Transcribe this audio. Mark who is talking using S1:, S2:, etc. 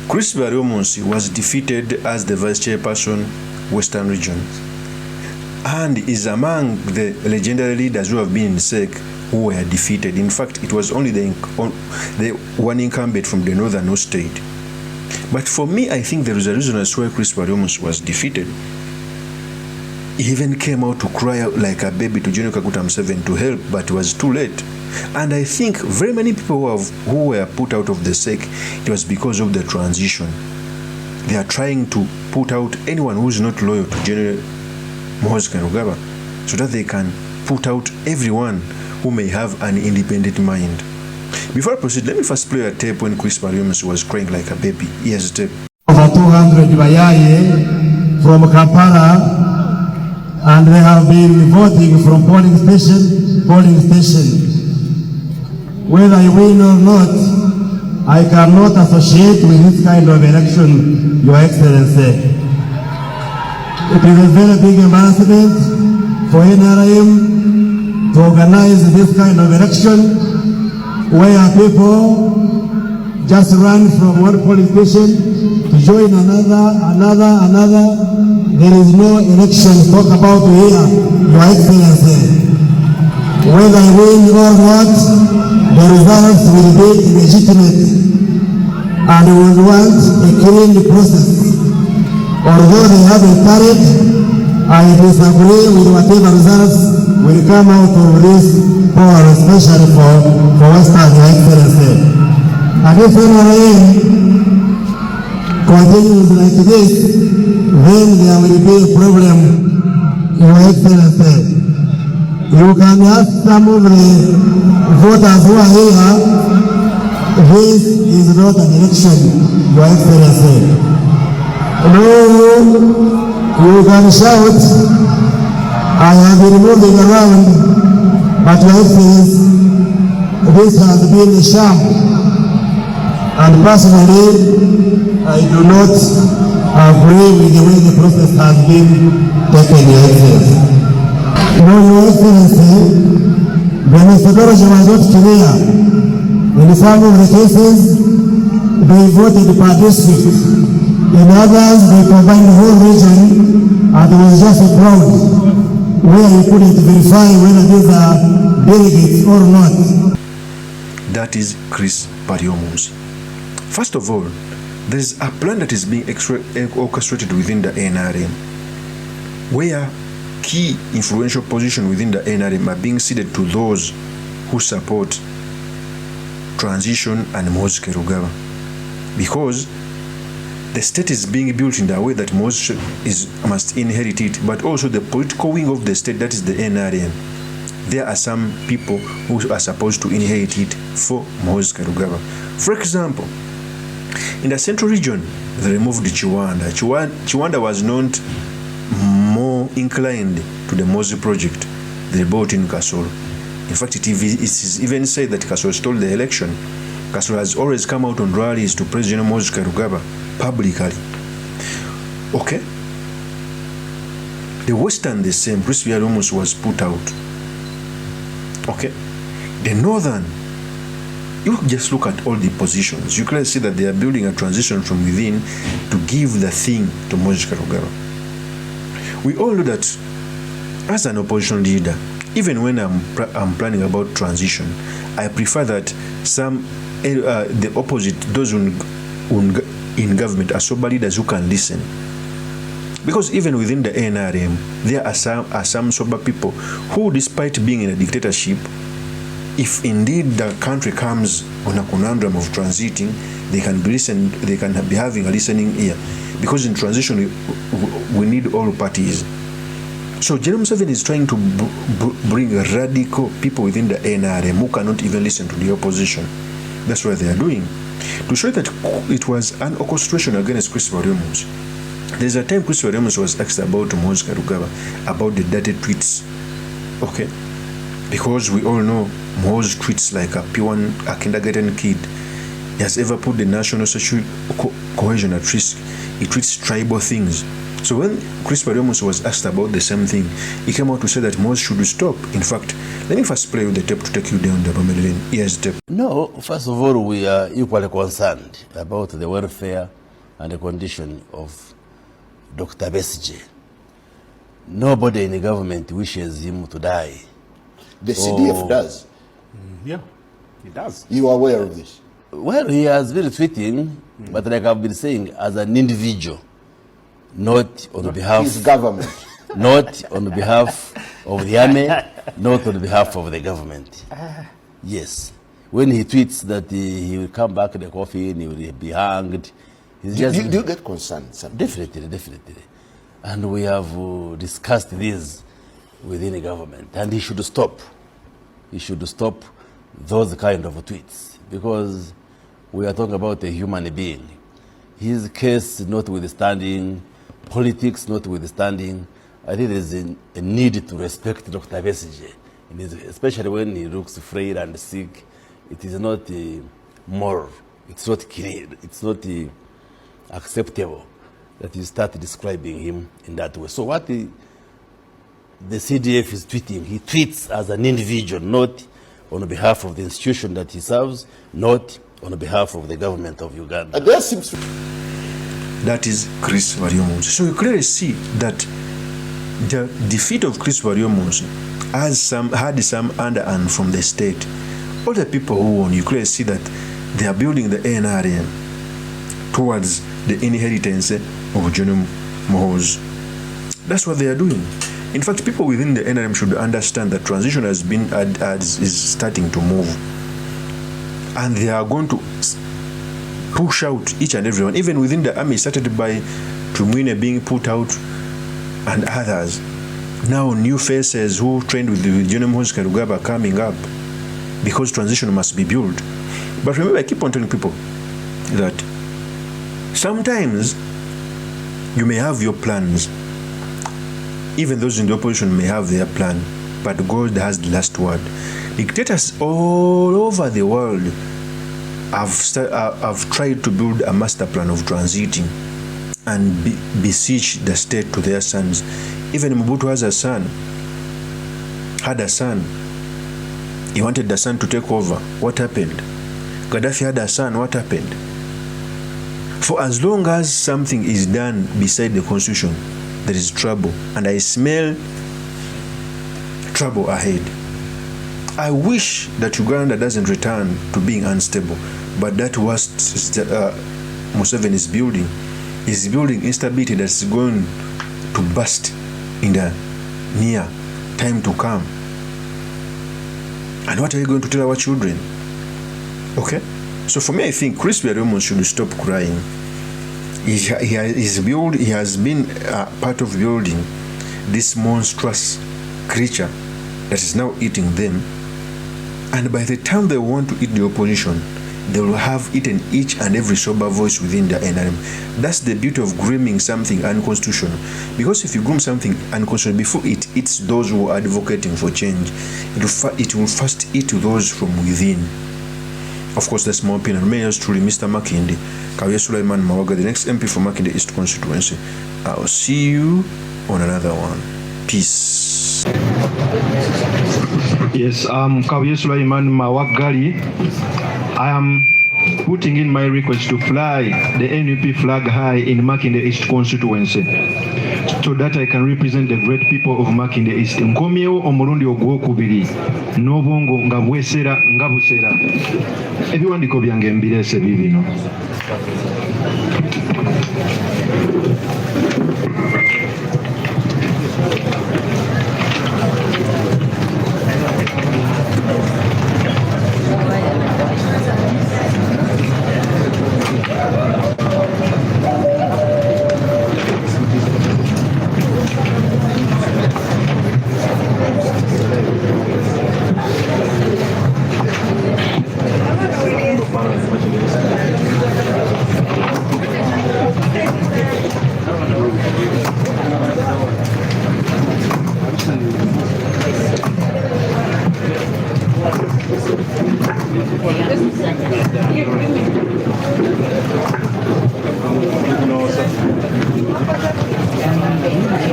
S1: Chris BARYOMUNSI was defeated as the vice chairperson, Western Region, and is among the legendary leaders who have been in SEC who were defeated. In fact, it was only the one incumbent from the northern state. But for me, I think there is a reason as why Chris BARYOMUNSI was defeated. He even came out to cry out like a baby to General Kaguta Museveni to help, but it was too late. And I think very many people who were put out of the SEC, it was because of the transition. They are trying to put out anyone who is not loyal to General MUHOOZI Kainerugaba, so that they can put out everyone who may have an independent mind. Before I proceed, let me first play a tape when Chris BARYOMUNSI was crying like a baby. Here's the tape.
S2: Over 200 Bayaye from Kampala, and they have been voting from polling station. Whether I win or not, I cannot associate with this kind of election, Your Excellency. It is a very big embarrassment for NRM to organize this kind of election where people just run from one polling station to join another. There is no election to talk about here, Your Excellency. Whether I win or not, the results will be illegitimate, and we will want a clean process. Although they have a parade, I disagree with whatever results will come out of this poll, especially for Western, Your Excellency. And if NRM continues like this, then there will be a problem, Your Excellency. You can ask some of the voters who are here, this is not an election, Your Excellency. No, you can shout, I have been moving around, but Your Excellency, this has been a sham. And personally, I do not agree with the way the process has been taken, Your Excellency. No, Your Excellency, the methodology was not clear. In some of the cases, they voted per district. In others, they combined the whole region, and there was just a crowd where you couldn't verify whether these are delegates or not.
S1: That is Chris BARYOMUNSI. First of all, there is a plan that is being orchestrated within the NRM, where key influential positions within the NRM are being ceded to those who support transition and MUHOOZI Kainerugaba, because the state is being built in a way that MUHOOZI must inherit it, but also the political wing of the state, that is the NRM. There are some people who are supposed to inherit it for MUHOOZI Kainerugaba. For example, in the central region, they removed Chiwanda. Chiwanda was not more inclined to the MUHOOZI project. They brought in Kasolo. In fact, it is even said that Kasolo stole the election. Kasolo has always come out on rallies to praise General MUHOOZI Kainerugaba publicly. Okay? The Western, the same. Chris BARYOMUNSI was put out. Okay? The Northern, you just look at all the positions. You can see that they are building a transition from within to give the thing to MUHOOZI Kainerugaba. We all know that as an opposition leader, even when I'm planning about transition, I prefer that the opposite, those in government, are sober leaders who can listen. Because even within the NRM, there are some sober people who, despite being in a dictatorship, if indeed the country comes on a conundrum of transiting, they can be having a listening ear. Because in transition, we need all parties. So General Museveni is trying to bring radical people within the NRM who cannot even listen to the opposition. That's what they are doing. To show that it was an orchestration against Chris BARYOMUNSI. There's a time Chris BARYOMUNSI was asked about MUHOOZI Kainerugaba, about the dirty tweets. Okay? Because we all know MUHOOZI tweets like a kindergarten kid. He has ever put the national social cohesion at risk. He tweets tribal things. So when Chris Baros was asked about the same thing, he came out to say that MUHOOZI should stop. In fact, let me first play with the tape to take you down the Bamelin. Here's the tape.
S3: No, first of all, we are equally concerned about the welfare and the condition of Dr. Besigye. Nobody in the government wishes him to die.
S4: The CDF does.
S5: Yeah, he does.
S4: You are aware of this?
S3: Well, he has been tweeting, but like I've been saying, as an individual, not on behalf
S4: His government.
S3: not on behalf of the army, not on behalf of the government. Yes. When he tweets that he will come back in the coffin, he will be hanged. He's
S4: Do
S3: just
S4: you get concerned?
S3: Definitely. And we have discussed this within the government, and he should stop. He should stop those kind of tweets, because we are talking about a human being. His case notwithstanding, politics notwithstanding, I think there is a need to respect Dr. Besigye, especially when he looks frail and sick. It is not moral, it's not clean, it's not acceptable that you start describing him in that way. So what the CDF is tweeting, he tweets as an individual, not on behalf of the institution that he serves, not on behalf of the government of Uganda.
S4: There seems to...
S1: That is Chris Baros. So you clearly see that the defeat of Chris Baros had some underhand from the state. All the people who won, you clearly see that they are building the NRM towards the inheritance of General MUHOOZI. That's what they are doing. In fact, people within the NRM should understand that transition is starting to move. And they are going to push out each and everyone. Even within the army, started by Tumwine being put out and others. Now new faces who trained with General MUHOOZI Kainerugaba coming up, because transition must be built. But remember, I keep on telling people that sometimes you may have your plans. Even those in the opposition may have their plan, but God has the last word. Dictators all over the world have tried to build a master plan of transiting and beseech the state to their sons. Even Mobutu had a son. He wanted the son to take over. What happened? Gaddafi had a son. What happened? For as long as something is done beside the constitution, there is trouble, and I smell trouble ahead. I wish that Uganda doesn't return to being unstable, but that was Museveni is building. He's building instability that's going to burst in the near time to come. And what are you going to tell our children? Okay? So for me, I think Chris Baros should stop crying. He has been part of building this monstrous creature that is now eating them. And by the time they want to eat the opposition, they will have eaten each and every sober voice within the NRM. That's the beauty of grooming something unconstitutional. Because if you groom something unconstitutional, before it eats those who are advocating for change, it will first eat those from within. Of course, that's my opinion. May yours truly, Mr. Makinde, Kawye Sulaiman Mawaga, the next MP for Makinde East constituency. I'll see you on another one. Peace.
S6: Yes, Kawye Sulaiman Mawagali. I am putting in my request to fly the NUP flag high in Makinde East constituency, so that I can represent the great people of Makinde East. Nkomyewo omulundi ogwokubiri n'obwongo nga bwesera nga busera. Ebiwandiiko byange mbirese bibino.